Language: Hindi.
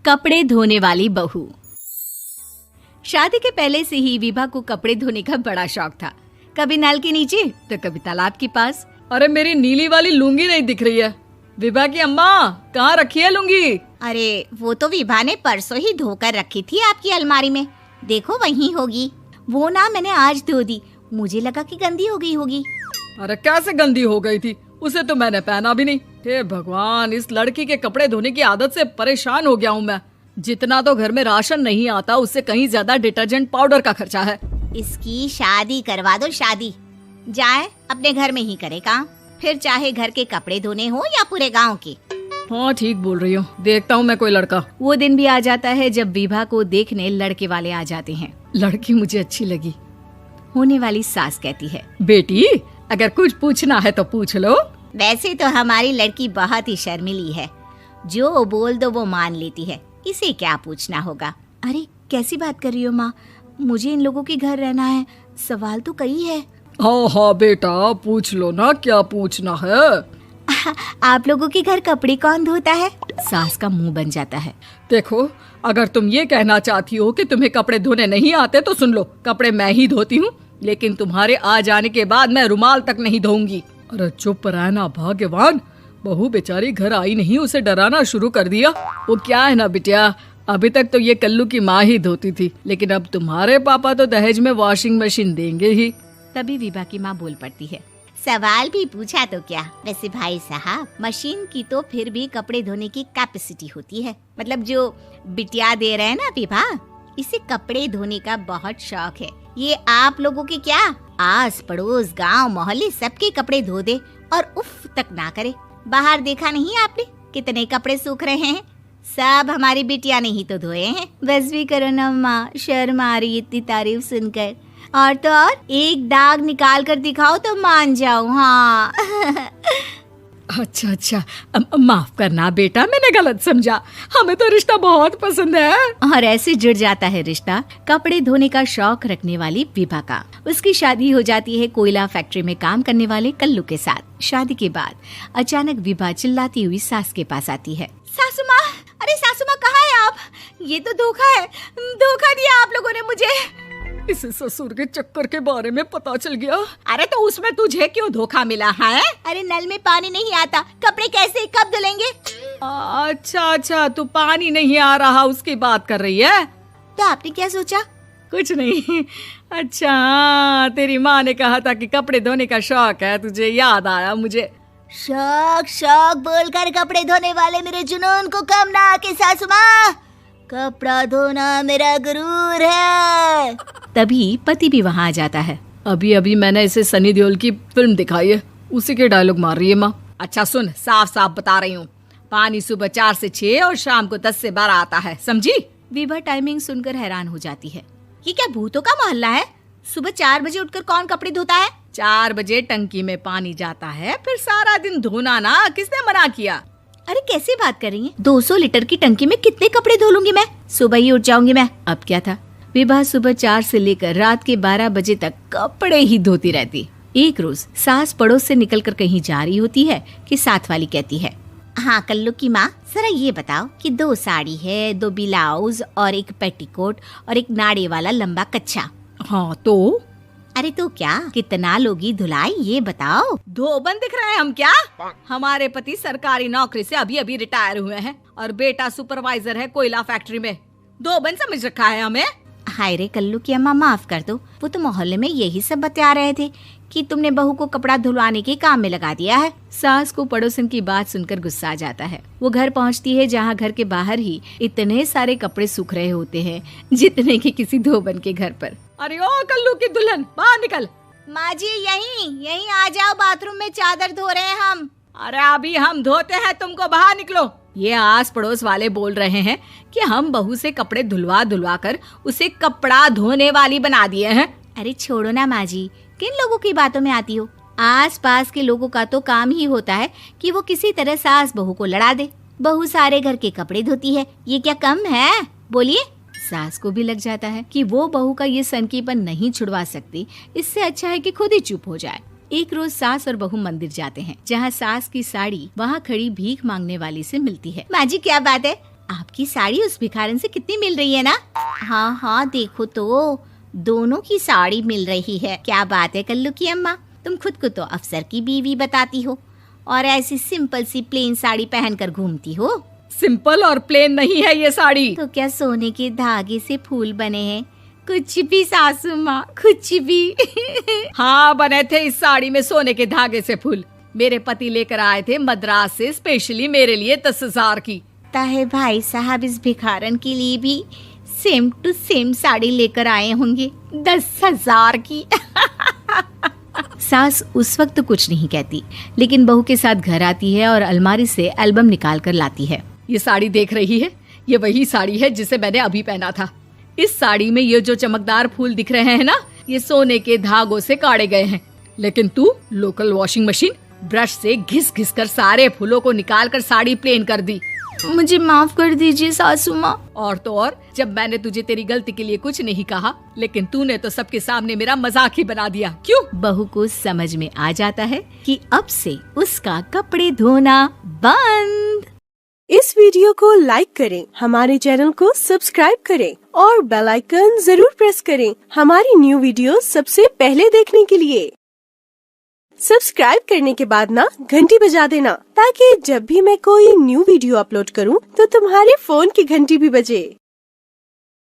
कपड़े धोने वाली बहू। शादी के पहले से ही विभा को कपड़े धोने का बड़ा शौक था। कभी नल के नीचे तो कभी तालाब के पास। अरे मेरी नीली वाली लुंगी नहीं दिख रही है। विभा की अम्मा, कहाँ रखी है लुंगी? अरे वो तो विभा ने परसों ही धोकर रखी थी आपकी अलमारी में, देखो वहीं होगी। वो ना मैंने आज धो दी, मुझे लगा कि गंदी हो गई होगी। अरे कैसे गंदी हो गई थी? उसे तो मैंने पहना भी नहीं। हे भगवान, इस लड़की के कपड़े धोने की आदत से परेशान हो गया हूँ मैं। जितना तो घर में राशन नहीं आता, उससे कहीं ज्यादा डिटर्जेंट पाउडर का खर्चा है। इसकी शादी करवा दो, शादी जाए अपने घर में ही करे काम, फिर चाहे घर के कपड़े धोने हो या पूरे गांव के। हाँ ठीक बोल रही हूँ, देखता हूँ मैं कोई लड़का। वो दिन भी आ जाता है जब विभा को देखने लड़के वाले आ जाते हैं। लड़की मुझे अच्छी लगी। होने वाली सास कहती है, बेटी अगर कुछ पूछना है तो पूछ लो। वैसे तो हमारी लड़की बहुत ही शर्मीली है, जो बोल दो वो मान लेती है, इसे क्या पूछना होगा। अरे कैसी बात कर रही हो माँ, मुझे इन लोगों के घर रहना है, सवाल तो कई है। हाँ हाँ बेटा, पूछ लो ना, क्या पूछना है। आप लोगों के घर कपड़े कौन धोता है? सास का मुंह बन जाता है। देखो, अगर तुम ये कहना चाहती हो कि तुम्हें कपड़े धोने नहीं आते तो सुन लो, कपड़े मैं ही धोती हूँ, लेकिन तुम्हारे आ जाने के बाद मैं रुमाल तक नहीं धोऊंगी। अरे चुप रहना भाग्यवान, बहू बेचारी घर आई नहीं, उसे डराना शुरू कर दिया। वो क्या है ना बिटिया, अभी तक तो ये कल्लू की माँ ही धोती थी, लेकिन अब तुम्हारे पापा तो दहेज में वॉशिंग मशीन देंगे ही। तभी विभा की माँ बोल पड़ती है, सवाल भी पूछा तो क्या। वैसे भाई साहब, मशीन की तो फिर भी कपड़े धोने की कैपेसिटी होती है। मतलब जो बिटिया दे रहे हैं ना विभा, इसे कपड़े धोने का बहुत शौक है। ये आप लोगों के क्या, आस पड़ोस गांव मोहल्ले सबके कपड़े धो दे और उफ तक ना करे। बाहर देखा नहीं आपने कितने कपड़े सूख रहे हैं? सब हमारी बिटिया ने ही तो धोए हैं। बस भी करो ना माँ, शर्म आ रही इतनी तारीफ सुनकर। और तो और एक दाग निकाल कर दिखाओ तो मान जाऊं। हाँ अच्छा, माफ करना बेटा, मैंने गलत समझा। हमें तो रिश्ता बहुत पसंद है। और ऐसे जुड़ जाता है रिश्ता कपड़े धोने का शौक रखने वाली विभा का। उसकी शादी हो जाती है कोयला फैक्ट्री में काम करने वाले कल्लू के साथ। शादी के बाद अचानक विभा चिल्लाती हुई सास के पास आती है। सासू माँ, अरे सासू माँ कहाँ है आप? ये तो धोखा है, धोखा दिया आप लोगों ने मुझे। इसे ससुर के चक्कर के बारे में पता चल गया। अरे तो उसमें तुझे क्यों धोखा मिला है? अरे नल में पानी नहीं आता, कपड़े कैसे कब धुलेंगे? अच्छा, तू पानी नहीं आ रहा उसकी बात कर रही है। तो आपने क्या सोचा? कुछ नहीं। अच्छा, तेरी माँ ने कहा था कि कपड़े धोने का शौक है तुझे, याद आया मुझे। शौक बोलकर कपड़े धोने वाले मेरे जुनून को कम ना आके सासू माँ, कपड़ा धोना मेरा गुरूर है। तभी पति भी वहाँ आ जाता है। अभी मैंने इसे सनी देओल की फिल्म दिखाई है, उसी के डायलॉग मार रही है माँ। अच्छा सुन, साफ साफ बता रही हूँ, पानी सुबह 4 से 6 और शाम को 10 से 12 आता है, समझी? विभा टाइमिंग सुनकर हैरान हो जाती है। ये क्या भूतों का मोहल्ला है? सुबह 4 बजे उठकर कौन कपड़े धोता है? 4 बजे टंकी में पानी जाता है, फिर सारा दिन धोना ना, किसने मना किया? अरे कैसी बात कर रही हैं? 200 लीटर की टंकी में कितने कपड़े धो लूंगी मैं? सुबह ही उठ जाऊंगी मैं। अब क्या था, विभा सुबह 4 से लेकर रात के 12 बजे तक कपड़े ही धोती रहती। एक रोज सास पड़ोस से निकलकर कहीं जा रही होती है कि साथ वाली कहती है, हाँ कल्लू की माँ, जरा ये बताओ कि 2 साड़ी है, 2 ब्लाउज और एक पेटीकोट और एक नाड़े वाला लंबा कच्छा। हाँ तो? अरे तो क्या, कितना लोगी धुलाई ये बताओ। धोबन दिख रहे हैं हम क्या? हमारे पति सरकारी नौकरी से अभी रिटायर हुए हैं और बेटा सुपरवाइजर है कोयला फैक्ट्री में। धोबन समझ रखा है हमें? हाय रे कल्लू की अम्मा, माफ कर दो, वो तो मोहल्ले में यही सब बता रहे थे कि तुमने बहू को कपड़ा धुलवाने के काम में लगा दिया है। सास को पड़ोसन की बात सुनकर गुस्सा आ जाता है। वो घर पहुंचती है जहां घर के बाहर ही इतने सारे कपड़े सूख रहे होते हैं जितने कि किसी धोबन के घर पर। अरे ओ कल्लू की दुल्हन, बाहर निकल। माँ जी यहीं आ जाओ, बाथरूम में चादर धो रहे हैं हम। अरे अभी हम धोते हैं, तुमको बाहर निकलो। ये आस पड़ोस वाले बोल रहे हैं कि हम बहू से कपड़े धुलवा कर उसे कपड़ा धोने वाली बना दिए हैं। अरे छोड़ो ना माँ जी, किन लोगों की बातों में आती हो? आस पास के लोगों का तो काम ही होता है कि वो किसी तरह सास बहू को लड़ा दे। बहू सारे घर के कपड़े धोती है, ये क्या कम है? बोलिए। सास को भी लग जाता है कि वो बहू का ये सनकीपन नहीं छुड़वा सकती, इससे अच्छा है कि खुद ही चुप हो जाए। एक रोज सास और बहू मंदिर जाते हैं, जहाँ सास की साड़ी वहाँ खड़ी भीख मांगने वाली से मिलती है। माँ जी क्या बात है, आपकी साड़ी उस भिखारन से कितनी मिल रही है ना? हाँ हाँ देखो तो, दोनों की साड़ी मिल रही है। क्या बात है कल्लू की अम्मा, तुम खुद को तो अफसर की बीवी बताती हो और ऐसी सिंपल सी प्लेन साड़ी पहनकर घूमती हो। सिंपल और प्लेन नहीं है ये साड़ी। तो क्या सोने के धागे से फूल बने हैं? कुछ भी सासू माँ, कुछ भी। हाँ बने थे इस साड़ी में सोने के धागे से फूल। मेरे पति लेकर आए थे मद्रास से स्पेशली मेरे लिए 10,000 की। ताहे भाई साहब इस भिखारन के लिए भी सेम टू सेम साड़ी लेकर आए होंगे 10,000 की। सास उस वक्त कुछ नहीं कहती, लेकिन बहू के साथ घर आती है और अलमारी से एल्बम निकाल कर लाती है। ये साड़ी देख रही है, ये वही साड़ी है जिसे मैंने अभी पहना था। इस साड़ी में ये जो चमकदार फूल दिख रहे हैं ना, ये सोने के धागों से काढ़े गए हैं। लेकिन तू लोकल वॉशिंग मशीन ब्रश से घिस घिस कर सारे फूलों को निकाल कर साड़ी प्लेन कर दी। मुझे माफ कर दीजिए सासू माँ। और तो और, जब मैंने तुझे तेरी गलती के लिए कुछ नहीं कहा, लेकिन तूने तो सबके सामने मेरा मजाक ही बना दिया। क्यों? बहू को समझ में आ जाता है कि अब से उसका कपड़े धोना बंद। इस वीडियो को लाइक करें, हमारे चैनल को सब्सक्राइब करें और बेल आइकन जरूर प्रेस करें हमारी न्यू वीडियो सबसे पहले देखने के लिए। सब्सक्राइब करने के बाद ना घंटी बजा देना, ताकि जब भी मैं कोई न्यू वीडियो अपलोड करूं तो तुम्हारे फोन की घंटी भी बजे।